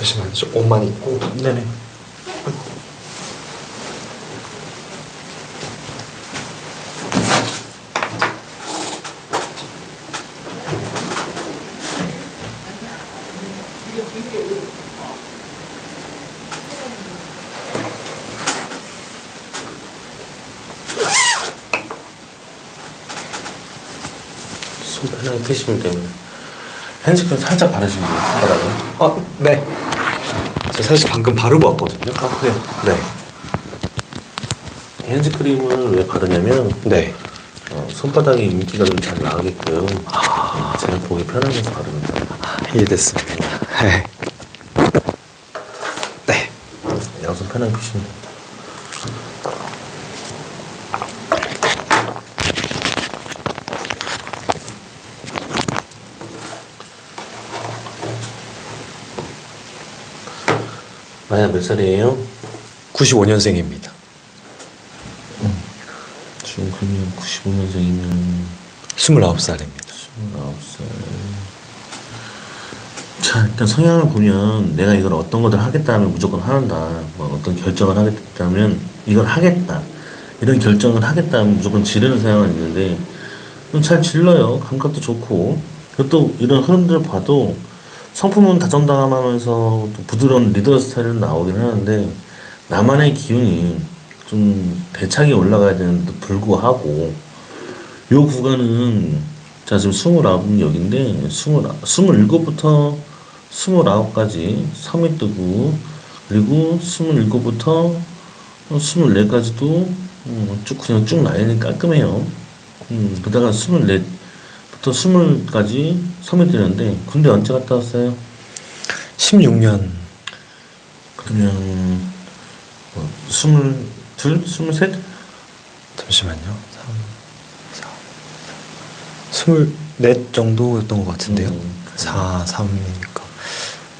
잠시만요. 저 옷만 입고. 네네. 손 편하게 펴시면 됩니다. 핸즈크림 살짝 바르시면 돼요, 손바닥에. 네. 저 사실 방금 바르고 왔거든요. 그래요? 네. 핸즈크림을 왜 바르냐면, 네. 손바닥에 윤기가 좀 잘 나가게끔, 제가 보기 편하게 해서 바릅니다. 이해됐습니다. 네. 네. 양손 편하게 펴시면 돼요. 나이가 몇 살이에요? 95년생입니다. 지금 그러면 95년생이면 29살입니다. 29살. 자, 일단 성향을 보면 내가 이걸 어떤 것을 하겠다 하면 무조건 한다. 뭐 어떤 결정을 하겠다면 이걸 하겠다. 이런 결정을 하겠다 하면 무조건 지르는 성향은 있는데 좀 잘 질러요. 감각도 좋고. 또 이런 흐름들을 봐도 성품은 다정다감하면서 또 부드러운 리더 스타일은 나오긴 하는데 나만의 기운이 좀 대차게 올라가야 되는데도 불구하고 요 구간은 자 지금 29이 여기인데 27부터 29까지 섬이 뜨고 그리고 27부터 24까지도 쭉 그냥 쭉 라인이 깔끔해요. 그러다가 24부터 20까지 섬이 뜨는데 군대 언제 갔다 왔어요? 16년. 그러면 22? 23? 잠시만요. 24 정도였던 것 같은데요. 4, 3이니까.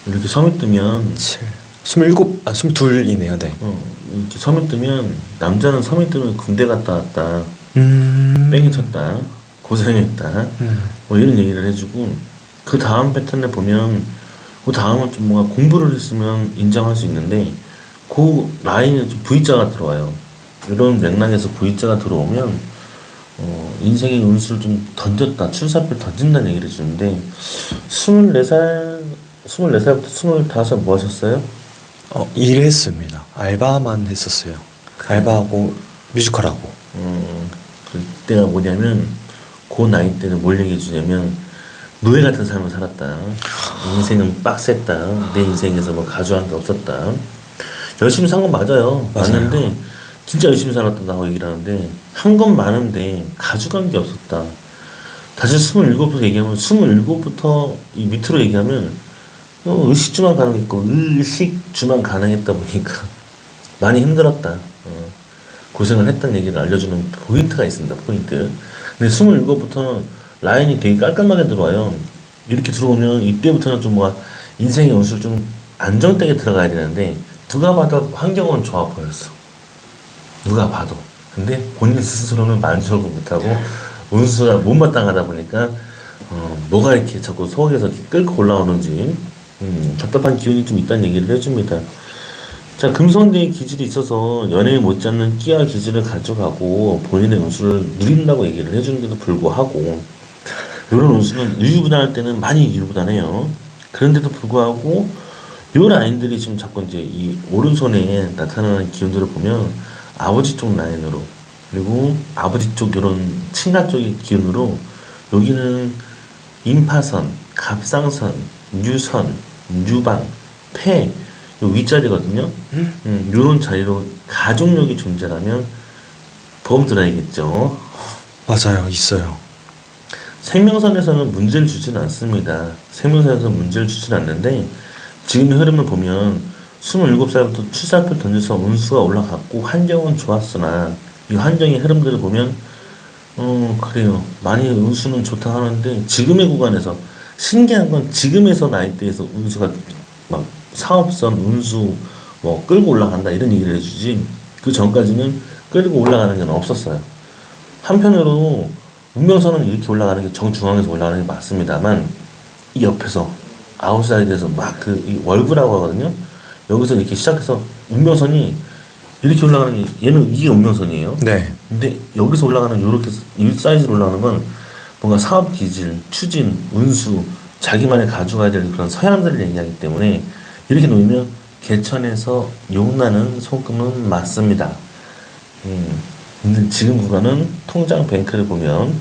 이렇게 섬이 뜨면 7, 27, 22이네요. 네. 이렇게 섬이 뜨면 남자는 섬이 뜨면 군대 갔다 왔다 뺑이 쳤다 고생했다 뭐 이런 얘기를 해주고 그 다음 패턴을 보면 그 다음은 좀 뭔가 공부를 했으면 인정할 수 있는데 그 라인에 좀 V자가 들어와요. 이런 맥락에서 V자가 들어오면 인생의 운수를 좀 던졌다 출사표를 던진다는 얘기를 해주는데 24살부터 25 뭐 하셨어요? 일했습니다. 알바만 했었어요. 알바하고 뮤지컬하고. 그때가 뭐냐면 그 나이 때는 뭘 얘기해 주냐면 노예 같은 삶을 살았다. 인생은 빡셌다. 내 인생에서 뭐 가져간 게 없었다. 열심히 산 건 맞아요. 맞는데 진짜 열심히 살았다고 얘기를 하는데 한 건 많은데 가져간 게 없었다. 다시 27부터 얘기하면 27부터 이 밑으로 얘기하면 의식주만 가능했고 의식주만 가능했다 보니까 많이 힘들었다. 고생을 했다는 얘기를 알려주는 포인트가 있습니다. 포인트. 근데 27부터 라인이 되게 깔끔하게 들어와요. 이렇게 들어오면 이때부터는 좀 뭔가 인생의 운수를 좀 안정되게 들어가야 되는데 누가 봐도 환경은 좋아 보였어. 누가 봐도. 근데 본인 스스로는 만족을 못하고 운수가 못마땅하다 보니까 뭐가 이렇게 자꾸 속에서 이렇게 끌고 올라오는지 답답한 기운이 좀 있다는 얘기를 해줍니다. 자, 금성대의 기질이 있어서 연예인 못지않는 끼와 기질을 가져가고 본인의 운수를 누린다고 얘기를 해주는데도 불구하고 이런 운수는 유유부단할 때는 많이 유유부단해요. 그런데도 불구하고 요 라인들이 지금 자꾸 이제 이 오른손에 나타나는 기운들을 보면 아버지 쪽 라인으로 그리고 아버지 쪽 이런 친가 쪽의 기운으로 여기는 임파선, 갑상선, 유선, 유방, 폐 요 윗자리거든요. 요런 자리로 가족력이 존재하면 보험 들어야겠죠. 맞아요. 있어요. 생명선에서는 문제를 주지는 않습니다. 생명선에서는 문제를 주지는 않는데 지금의 흐름을 보면 27살부터 출사표를 던져서 운수가 올라갔고 환경은 좋았으나 이 환경의 흐름들을 보면 그래요. 많이 운수는 좋다 하는데 지금의 구간에서 신기한 건 지금에서 나이대에서 운수가 막 사업선 운수 뭐 끌고 올라간다 이런 얘기를 해주지 그 전까지는 끌고 올라가는 게 없었어요. 한편으로 운명선은 이렇게 올라가는 게 정중앙에서 올라가는 게 맞습니다만 이 옆에서 아웃사이드에서 막 이 월구라고 하거든요. 여기서 이렇게 시작해서 운명선이 이렇게 올라가는 얘는 이게 운명선이에요. 네. 근데 여기서 올라가는 요렇게 이 사이즈로 올라가는 건 뭔가 사업 기질, 추진, 운수, 자기만의 가져가야 될 그런 서양들을 얘기하기 때문에 이렇게 놓으면 개천에서 용나는 손금은 맞습니다. 근데 지금 구간은 통장 뱅크를 보면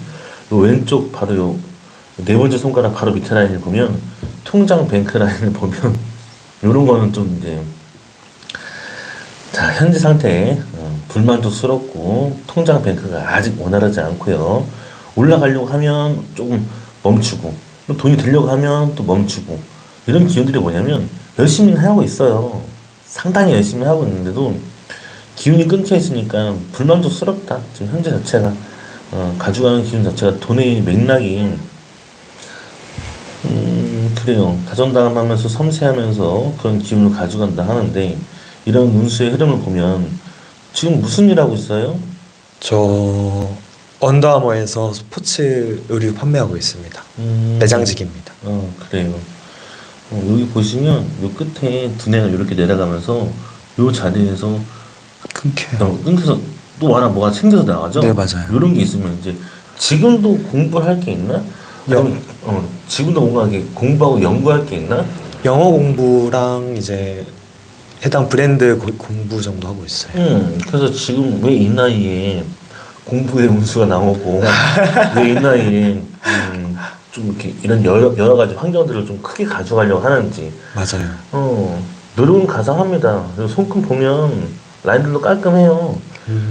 요 왼쪽 바로 요 네 번째 손가락 바로 밑에 라인을 보면 통장 뱅크 라인을 보면 요런 거는 좀 이제 자 현재 상태에 불만족스럽고 통장 뱅크가 아직 원활하지 않고요. 올라가려고 하면 조금 멈추고 또 돈이 들려고 하면 또 멈추고 이런 기운들이 뭐냐면 열심히 하고 있어요. 상당히 열심히 하고 있는데도 기운이 끊겨 있으니까 불만족스럽다. 지금 현재 자체가 가져가는 기운 자체가 돈의 맥락이 그래요. 다정다감하면서 섬세하면서 그런 기운을 가져간다 하는데 이런 운수의 흐름을 보면 지금 무슨 일 하고 있어요? 저 언더아머에서 스포츠 의류 판매하고 있습니다. 매장직입니다. 그래요. 여기 보시면 요 끝에 두뇌가 이렇게 내려가면서 요 자리에서 끊겨요. 끊겨서 또 하나 뭐가 생겨서 나가죠? 네, 맞아요. 이런 게 있으면 이제 지금도 공부할 게 있나? 아니면 지금도 뭔가 이렇게 공부하고 연구할 게 있나? 영어 공부랑 이제 해당 브랜드 공부 정도 하고 있어요. 그래서 지금 왜 이 나이에 공부의 운수가 나오고 왜 이 나이에 좀 이렇게 이런 여러 가지 환경들을 좀 크게 가져가려고 하는지 맞아요. 노력은 가상합니다. 그리고 손금 보면 라인들도 깔끔해요.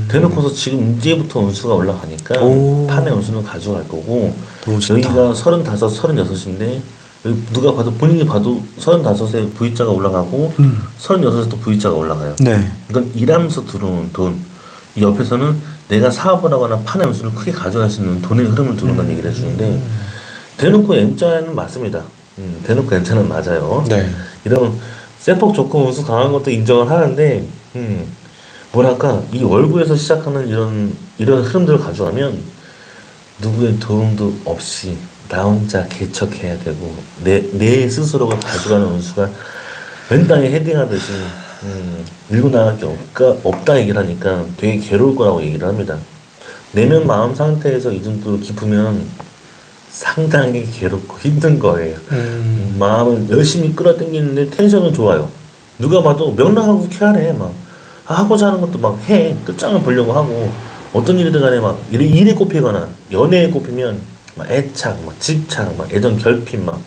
대놓고서 지금 이제부터 운수가 올라가니까 오. 판의 운수는 가져갈 거고 너무 좋다. 여기가 35, 36인데 여기 누가 봐도 본인이 봐도 35에 V자가 올라가고 36에 또 V자가 올라가요. 네. 이건 일하면서 들어오는 돈. 이 옆에서는 내가 사업을 하거나 판의 운수를 크게 가져갈 수 있는 돈의 흐름을 들어온다는 얘기를 해주는데 대놓고 M자는 맞습니다. 대놓고 M자는 맞아요. 네. 이런 세폭 좋고 운수 강한 것도 인정을 하는데 뭐랄까 이 월구에서 시작하는 이런 흐름들을 가져가면 누구의 도움도 없이 나 혼자 개척해야 되고 내 스스로가 가져가는 운수가 웬 땅에 헤딩하듯이 밀고 나갈 게 없다 얘기를 하니까 되게 괴로울 거라고 얘기를 합니다. 내면 마음 상태에서 이 정도로 깊으면 상당히 괴롭고 힘든 거예요. 마음을 열심히 끌어당기는데 텐션은 좋아요. 누가 봐도 명랑하고 쾌활해. 막 하고자 하는 것도 막 해. 끝장을 보려고 하고 어떤 일이든 간에 막 일에 꼽히거나 연애에 꼽히면 막 애착, 막 집착, 막 애정 결핍, 막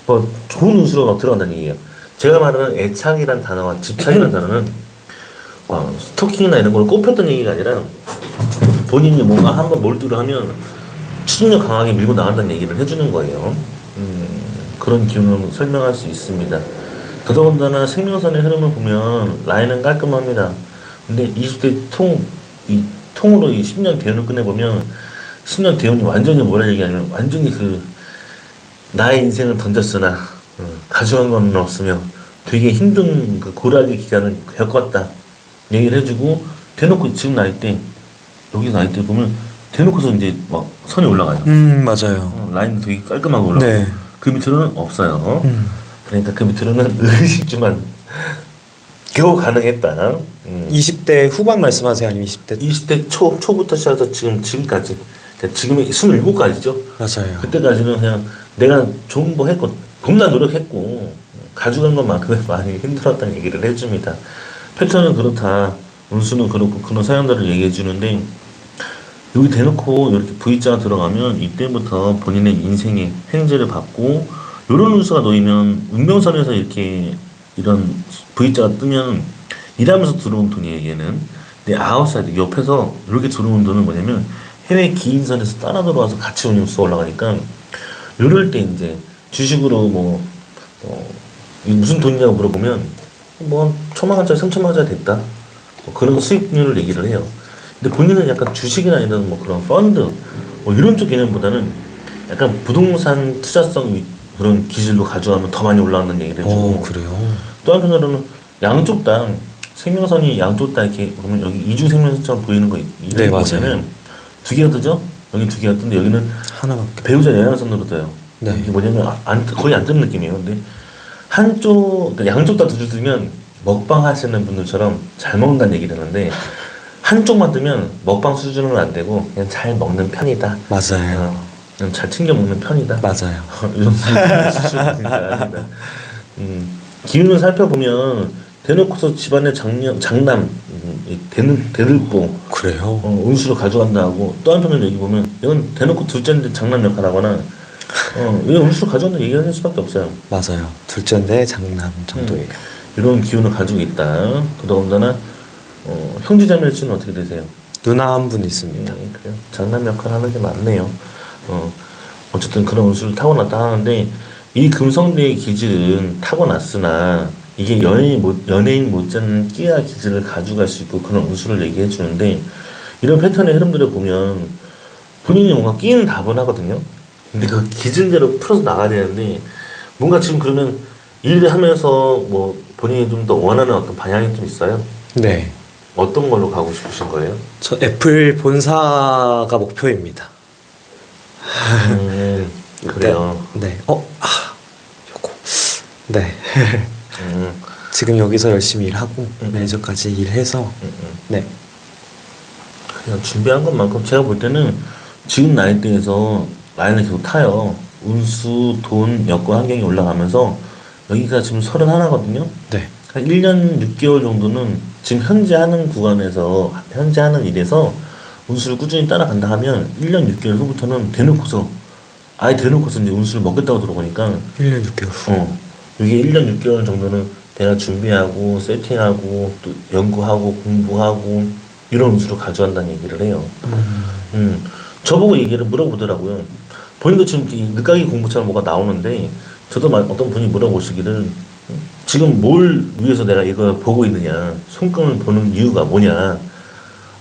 뭐 좋은 운수로 막 들어간다는 얘기예요. 제가 말하는 애착이란 단어와 집착이란 단어는 스토킹이나 이런 걸 꼽혔던 얘기가 아니라 본인이 뭔가 한번 몰두를 하면 추진력 강하게 밀고 나간다는 얘기를 해주는 거예요. 그런 기운을 설명할 수 있습니다. 더더군다나 생명선의 흐름을 보면 라인은 깔끔합니다. 근데 20대 통으로 이 10년 대운을 끝내보면 10년 대운이 완전히 뭐라 얘기하냐면 완전히 나의 인생을 던졌으나 가져간 건 없으며 되게 힘든 그 고락의 기간을 겪었다 얘기를 해주고 대놓고 지금 나이 때 여기 나이 때 보면 대놓고서 이제 막 선이 올라가요. 맞아요. 라인도 되게 깔끔하게 올라가고 네. 그 밑으로는 없어요. 그러니까 그 밑으로는 의식주만 겨우 가능했다. 20대 후반 말씀하세요? 아니면 20대? 20대 초부터 시작해서 지금까지. 그러니까 지금이 27까지죠. 맞아요. 그때까지는 그냥 내가 좋은 거 했고, 겁나 노력했고, 가져간 것만큼은 많이 힘들었다는 얘기를 해줍니다. 패턴은 그렇다. 운수는 그렇고, 그런 사연들을 얘기해 주는데, 여기 대놓고 이렇게 V자가 들어가면 이때부터 본인의 인생의 횡재를 받고, 요런 운수가 놓이면, 운명선에서 이렇게 이런 V자가 뜨면, 일하면서 들어온 돈이에요, 얘는. 근데 아웃사이드, 옆에서 이렇게 들어온 돈은 뭐냐면, 해외 기인선에서 따라 들어와서 같이 운용수가 올라가니까, 요럴 때 이제 주식으로 이게 무슨 돈이냐고 물어보면, 천만 원짜리, 3천만 원짜리 됐다. 그런 수익률을 얘기를 해요. 근데 본인은 약간 주식이나 이런 그런 펀드, 이런 쪽 개념보다는 약간 부동산 투자성 그런 기질로 가져가면 더 많이 올라간다는 얘기를 해주고. 그래요? 또 한편으로는 양쪽 다 생명선이 양쪽 다 이렇게 보면 여기 이중 생명선처럼 보이는 거 네, 맞아요. 두 개가 뜨죠? 여기 두 개가 뜨는데 여기는 하나밖에. 배우자 연양선으로 떠요. 네. 이게 뭐냐면 거의 안 뜨는 느낌이에요. 근데 한쪽, 그러니까 양쪽 다 두 줄 뜨면 먹방 하시는 분들처럼 잘 먹는다는 얘기를 하는데 한쪽만 뜨면 먹방 수준은 안 되고 그냥 잘 먹는 편이다. 맞아요. 그냥 잘 챙겨 먹는 편이다. 맞아요. 이 정도 수준입니다. 아닙니다. 기운을 살펴보면 대놓고서 집안의 장남, 대들보, 그래요? 운수를 가져간다 하고 또 한편으로 얘기 보면 이건 대놓고 둘째인데 장남 역할하거나 이건 운수를 가져간다 얘기할 수밖에 없어요. 맞아요. 둘째인데 장남 정도예요. 이런 기운을 가지고 있다. 더더군다나 형제자매는 어떻게 되세요? 누나 한 분 있습니다. 그래요. 장남 역할 하는 게 맞네요. 어쨌든 그런 운수를 타고났다 하는데 이 금성대의 기질은 타고났으나 이게 연예인 못지않은 끼와 기질을 가져갈 수 있고 그런 운수를 얘기해 주는데 이런 패턴의 흐름들을 보면 본인이 뭔가 끼는 다분하거든요. 근데 그 기질대로 풀어서 나가야 되는데 뭔가 지금 그러면 일을 하면서 뭐 본인이 좀 더 원하는 어떤 방향이 좀 있어요? 네. 어떤 걸로 가고 싶으신 거예요? 저 애플 본사가 목표입니다. 그래요. 네. 요거. 네. 음, 지금 여기서 열심히 일하고 매니저까지 일해서 네. 그냥 준비한 것만큼 제가 볼 때는 지금 나이대에서 라인을 계속 타요. 운수, 돈, 여건 환경이 올라가면서 여기가 지금 31거든요. 네. 한 1년 6개월 정도는 지금 현재 하는 구간에서 현재 하는 일에서 운수를 꾸준히 따라간다 하면 1년 6개월 후부터는 아예 대놓고서 이제 운수를 먹겠다고 들어보니까 1년 6개월 후. 이게 1년 6개월 정도는 내가 준비하고 세팅하고 또 연구하고 공부하고 이런 운수를 가져간다는 얘기를 해요. 저보고 얘기를 물어보더라고요. 본인도 지금 이 늦가기 공부처럼 뭐가 나오는데 저도 어떤 분이 물어보시기를 지금 뭘 위해서 내가 이걸 보고 있느냐, 손금을 보는 이유가 뭐냐.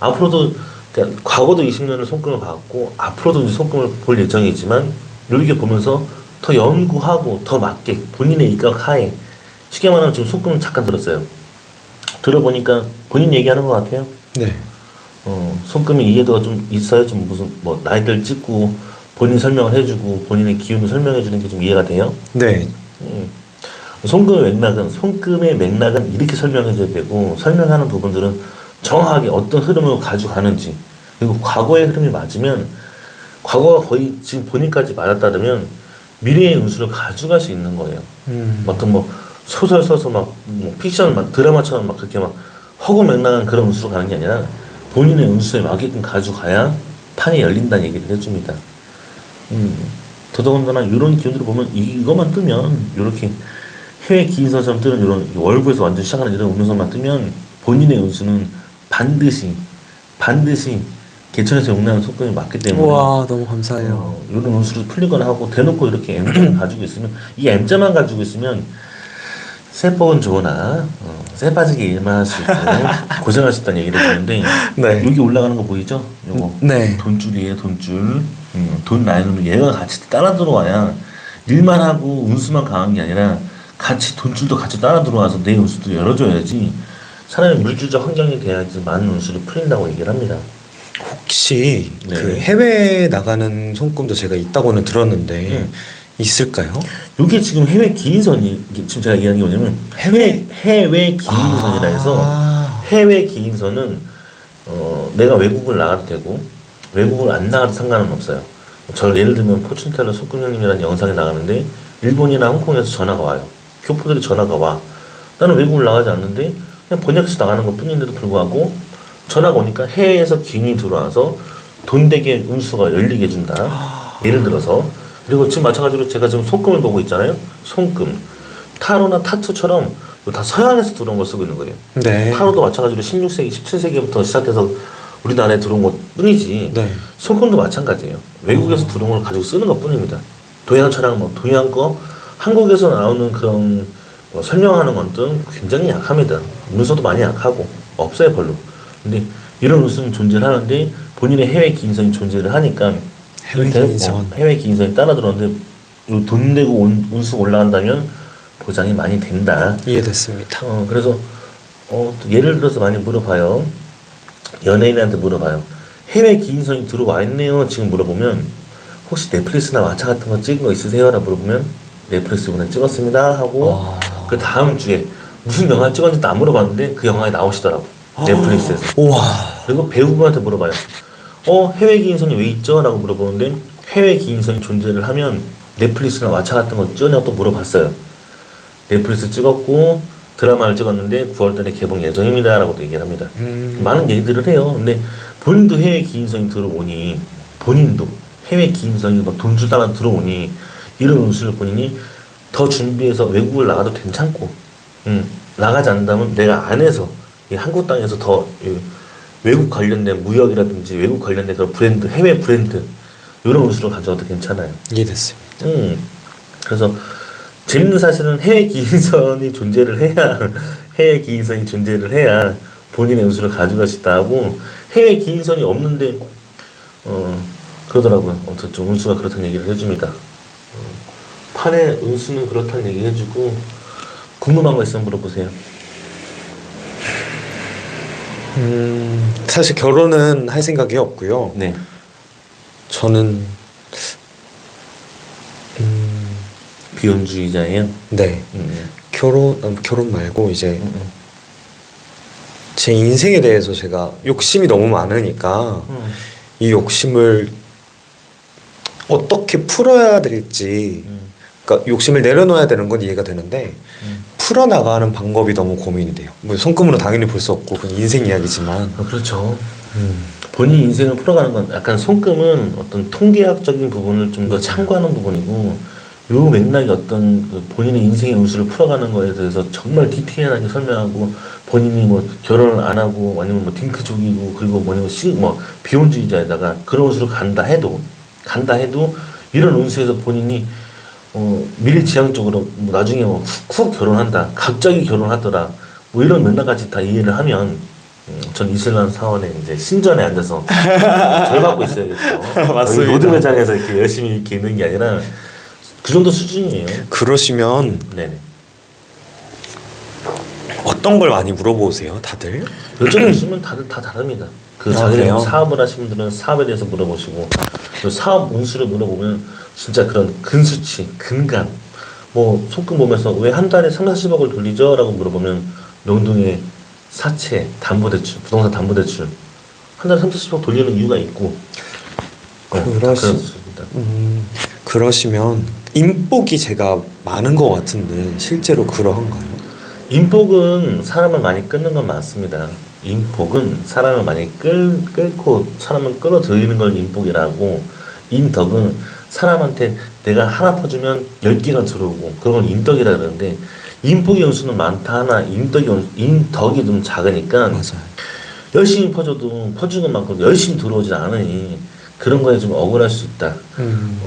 앞으로도 그러니까 과거도 20년을 손금을 봤고 앞으로도 이제 손금을 볼 예정이지만 이렇게 보면서 더 연구하고 더 맞게 본인의 이각 하에 쉽게 말하면 지금 손금을 잠깐 들었어요. 들어보니까 본인 얘기하는 것 같아요. 네. 손금이 이해도가 좀 있어요. 좀 무슨 뭐 나이들 찍고 본인 설명을 해주고 본인의 기운을 설명해주는 게 좀 이해가 돼요. 네. 손금의 맥락은 이렇게 설명해줘야 되고 설명하는 부분들은 정확하게 어떤 흐름을 가져가는지 그리고 과거의 흐름이 맞으면 과거가 거의 지금 본인까지 맞았다면 미래의 운수를 가져갈 수 있는 거예요. 어떤 뭐 소설 써서 뭐 픽션 막 드라마처럼 막 그렇게 막 허구맹랑한 그런 운수로 가는 게 아니라 본인의 운수에 맞게끔 가져가야 판이 열린다는 얘기를 해줍니다. 더더군다나 이런 기운들을 보면 이것만 뜨면 이렇게 해외 기인서처럼 뜨는 이런 월부에서 완전 시작하는 이런 운수만 뜨면 본인의 운수는 반드시 개천에서 용나는 속금이 맞기 때문에 우와 너무 감사해요. 이런 운수를 풀리거나 하고 대놓고 이렇게 M자만 가지고 있으면 이 M자만 가지고 있으면 세법은 좋으나 세 빠지게 일만 할 수 있고 고생할 수 있다는 얘기를 듣는데 네. 여기 올라가는 거 보이죠? 요거 네. 돈줄이에요 돈줄. 돈 라인으로 얘가 같이 따라 들어와야 일만 하고 운수만 강한 게 아니라 같이 돈줄도 같이 따라 들어와서 내 운수도 열어줘야지 사람이 물질적 환경이 돼야지 많은 운수를 풀린다고 얘기를 합니다. 혹시 네. 그 해외 나가는 손금도 제가 있다고는 들었는데 있을까요? 이게 지금 해외 기인선이 지금 제가 얘기하는 게 뭐냐면 해외 기인선이라 해서 해외 기인선은 내가 외국을 나가도 되고 외국을 안 나가도 상관은 없어요. 저 예를 들면 포춘텔러 속금형님이라는 영상에 나가는데 일본이나 홍콩에서 전화가 와요. 교포들이 전화가 와. 나는 외국을 나가지 않는데 그냥 번역해서 나가는 것 뿐인데도 불구하고 전화가 오니까 해외에서 기인이 들어와서 돈 되게 운수가 열리게 해준다. 예를 들어서 그리고 지금 마찬가지로 제가 지금 손금을 보고 있잖아요. 손금 타로나 타투처럼 다 서양에서 들어온 걸 쓰고 있는 거예요. 네. 타로도 마찬가지로 16세기, 17세기부터 시작해서 우리나라에 들어온 것 뿐이지 네. 손금도 마찬가지예요. 외국에서 들어온 걸 가지고 쓰는 것 뿐입니다. 동양처럼 뭐 동양 거 한국에서 나오는 그런 뭐 설명하는 것도 굉장히 약합니다. 문서도 많이 약하고 없어요 별로. 근데 이런 운수는 존재를 하는데 본인의 해외 기인성이 존재를 하니까 해외 기인성이 따라 들어오는데 돈 내고 운수 올라간다면 보장이 많이 된다. 이해됐습니다. 그래서 예를 들어서 많이 물어봐요. 연예인한테 물어봐요. 해외 기인성이 들어와 있네요. 지금 물어보면 혹시 넷플릭스나 왓챠 같은 거 찍은 거 있으세요? 라고 물어보면 넷플릭스 이번에 찍었습니다 하고 그 다음 주에 무슨 영화 찍었는지도 안 물어봤는데 그 영화에 나오시더라고. 넷플릭스에서. 우와. 그리고 배우분한테 물어봐요. 해외 기인선이 왜 있죠? 라고 물어보는데 해외 기인선이 존재를 하면 넷플릭스나 왓챠 같은 거 찍었냐고 또 물어봤어요. 넷플릭스 찍었고 드라마를 찍었는데 9월달에 개봉 예정입니다 라고 얘기를 합니다. 많은 얘기들을 해요. 근데 본인도 해외 기인선이 들어오니 본인도 해외 기인선이 막 돈 주다가 들어오니 이런 운수를 본인이 더 준비해서 외국을 나가도 괜찮고 나가지 않는다면 내가 안에서 이 한국 땅에서 더 외국 관련된 무역이라든지 외국 관련된 그런 브랜드, 해외 브랜드 이런 운수를 가져와도 괜찮아요. 이해됐습니다. 그래서 재밌는 사실은 해외 기인선이 존재를 해야 해외 기인선이 존재를 해야 본인의 운수를 가져갈 수 있다 하고 해외 기인선이 없는데 그러더라고요. 좀 운수가 그렇다는 얘기를 해줍니다. 판의 운수는 그렇다는 얘기 해주고 궁금한 거 있으면 물어보세요. 사실 결혼은 할 생각이 없고요. 네. 저는 비혼주의자예요. 네. 결혼 말고 이제 제 인생에 대해서 제가 욕심이 너무 많으니까 이 욕심을 어떻게 풀어야 될지, 그러니까 욕심을 내려놓아야 되는 건 이해가 되는데 풀어나가는 방법이 너무 고민이 돼요. 뭐 손금으로 당연히 볼 수 없고 그건 인생 이야기지만. 그렇죠. 본인 인생을 풀어가는 건 약간 손금은 어떤 통계학적인 부분을 좀 더 참고하는 부분이고 요 맥락이 어떤 그 본인의 인생의 운수를 풀어가는 거에 대해서 정말 디테일하게 설명하고 본인이 뭐 결혼을 안 하고 아니면 뭐 딩크족이고 그리고 뭐냐면 비혼주의자에다가 그런 운수를 간다 해도 이런 운수에서 본인이 미래지향적으로 뭐 나중에 뭐 훅 결혼한다 갑자기 결혼하더라 뭐 이런 맥락까지 다 이해를 하면 전 이슬람 사원에 이제 신전에 앉아서 절 받고 있어야겠죠. 맞습니다. 모든 매장에서 이렇게 열심히 이렇게 있는 게 아니라 그 정도 수준이에요. 그러시면 네네. 어떤 걸 많이 물어보세요, 다들? 여쭤보시면 다들 다 다릅니다. 그 자기가 그래요? 사업을 하시는 분들은 사업에 대해서 물어보시고 또 사업 운수를 물어보면 진짜 그런 근수치, 근간 뭐 손금 보면서 왜 한 달에 3-40억을 돌리죠? 라고 물어보면 명동의 사채, 담보대출, 부동산 담보대출 한 달에 30억 돌리는 이유가 있고 그렇습니다. 그러시면 인복이 제가 많은 것 같은데 실제로 그러한가요? 인복은 사람을 많이 끊는 건 맞습니다. 인복은 사람을 많이 끌고 사람을 끌어들이는 걸 인복이라고 인덕은 사람한테 내가 하나 퍼주면 10개가 들어오고 그런 걸 인덕이라 그러는데 인복의 연수는 많다 하나 인덕이 좀 작으니까 맞아요. 열심히 퍼줘도 퍼주는 만큼 열심히 들어오지 않으니 그런 거에 좀 억울할 수 있다.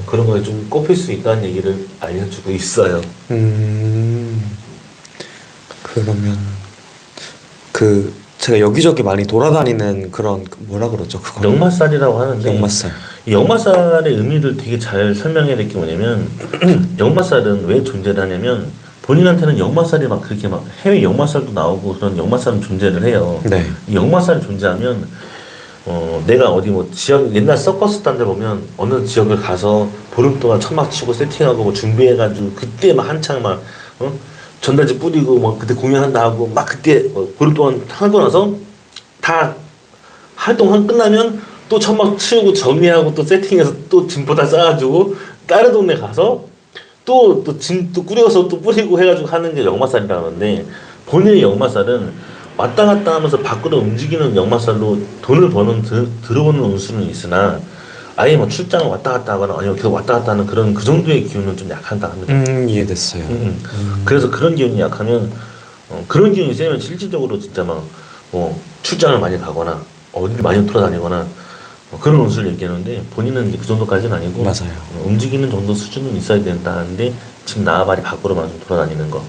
그런 거에 좀 꼽힐 수 있다는 얘기를 알려주고 있어요. 그러면 제가 여기저기 많이 돌아다니는 그런 뭐라 그러죠? 그거 역마살이라고 하는데 역마살. 이 역마살의 의미를 되게 잘 설명해야 될 게 뭐냐면 역마살은 왜 존재를 하냐면 본인한테는 역마살이 막 그렇게 막 해외 역마살도 나오고 그런 역마살은 존재를 해요. 네. 이 역마살이 존재하면 내가 어디 뭐 지역 옛날 서커스 딴 데 보면 어느 지역을 가서 보름 동안 천막 치고 세팅하고 뭐 준비해가지고 그때 막 한창 막 전단지 뿌리고 뭐 그때 공연한다 하고 막 그때 보름 동안 하고 나서 다 활동 끝나면 또 천막 치우고 정리하고 또 세팅해서 또 짐보다 싸가지고 다른 동네 가서 또 꾸려서 또 뿌리고 해가지고 하는 게 역마살이라는데 본인의 역마살은 왔다 갔다 하면서 밖으로 움직이는 역마살로 돈을 버는 들어오는 운수는 있으나 아예 뭐 출장을 왔다 갔다 하거나 아니면 계속 왔다 갔다 하는 그런 그 정도의 기운은 좀 약하다 합니다. 이해됐어요. 그래서 그런 기운이 약하면 그런 기운이 세면 실질적으로 진짜 막 출장을 많이 가거나 어디를 많이 돌아다니거나 그런 운수를 얘기하는데 본인은 이제 그 정도까지는 아니고 맞아요. 움직이는 정도 수준은 있어야 된다는데 지금 나발이 밖으로만 좀 돌아다니는 거.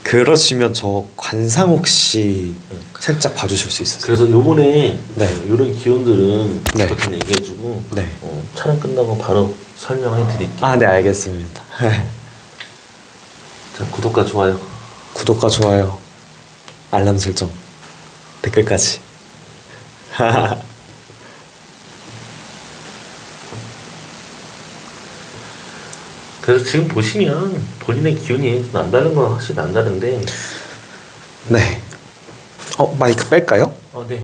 그러시면 저 관상 혹시 살짝 봐주실 수 있으세요? 그래서 요번에 네. 이런 기운들은 네. 그렇게 얘기해주고 네. 촬영 끝나고 바로 설명해 드릴게요. 아, 네, 알겠습니다. 자, 구독과 좋아요. 구독과 좋아요, 알람 설정, 댓글까지. 그래서 지금 보시면 본인의 기운이 남다른 건 확실히 남다른데 네. 마이크 뺄까요? 네.